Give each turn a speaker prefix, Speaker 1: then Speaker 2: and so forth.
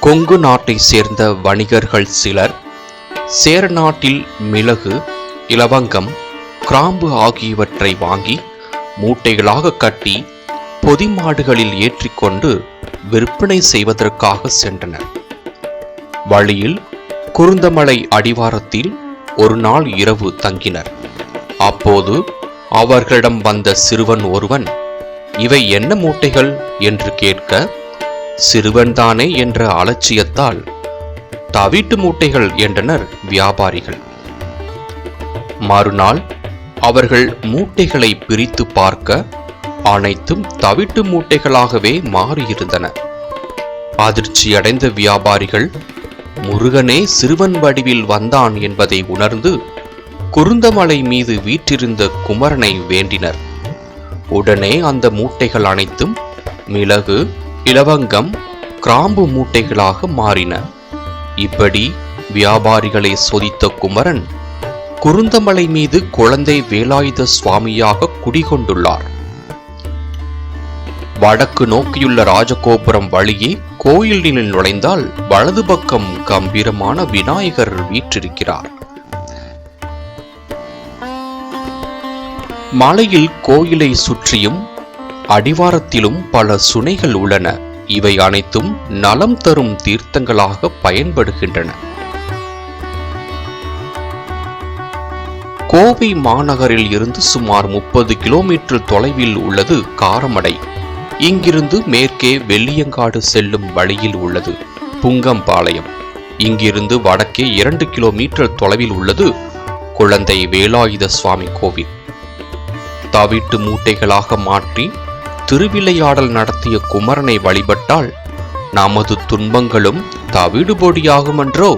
Speaker 1: கொங்கு நாட்டை சேர்ந்த வணிகர்கள் சிலர் சேர நாட்டில் மிளகு, இலவங்கம், கிராம்பு ஆகியவற்றை வாங்கி மூட்டைகளாக கட்டி பொதி மாடுகளில் ஏற்றிக்கொண்டு விற்பனை செய்வதற்காக சென்றனர். வழியில் குருந்தமலை அடிவாரத்தில் ஒரு நாள் இரவு தங்கினர். அப்போது அவர்களிடம் வந்த சிறுவன் ஒருவன், இவை என்ன மூட்டைகள் என்று கேட்க, சிறுவன்தானே என்ற அலட்சியத்தால் தவிட்டு மூட்டைகள் என்றனர் வியாபாரிகள். மறுநாள் அவர்கள் மூட்டைகளை பிரித்து பார்க்க அனைத்தும் தவிட்டு மூட்டைகளாகவே மாறியிருந்தன. அதிர்ச்சியடைந்த வியாபாரிகள் முருகனே சிறுவன் வடிவில் வந்தான் என்பதை உணர்ந்து குருந்தமலை மீது வீற்றிருந்த குமரனை வேண்டினர். உடனே அந்த மூட்டைகள் அனைத்தும் மிளகு, இலவங்கம், கிராம்பு மூட்டைகளாக மாறின. இப்படி வியாபாரிகளை சோதித்த குமரன் குருந்தமலை மீது குழந்தை வேலாயுத சுவாமியாக குடிகொண்டுள்ளார். வடக்கு நோக்கியுள்ள ராஜகோபுரம் வழியே கோயிலில் நுழைந்தால் வலது பக்கம் கம்பீரமான விநாயகர் வீற்றிருக்கிறார். மலையில் கோயிலை சுற்றியும் அடிவாரத்திலும் பல சுனைகள் உள்ளன. இவை அனைத்தும் நலம் தரும் தீர்த்தங்களாக பயன்படுகின்றன. கோவை மாநகரில் இருந்து சுமார் 30 கிலோமீட்டர் தொலைவில் உள்ளது காரமடை. இங்கிருந்து மேற்கே வெள்ளியங்காடு செல்லும் வழியில் உள்ளது புங்கம்பாளையம். இங்கிருந்து வடக்கே 2 கிலோமீட்டர் தொலைவில் உள்ளது குழந்தை வேலாயுத சுவாமி கோவில். தவிட்டு மூட்டைகளாக மாற்றி திருவிளையாடல் நடத்திய குமரனை வழிபட்டால் நமது துன்பங்களும் தவிடுபொடியாகுமென்றோ.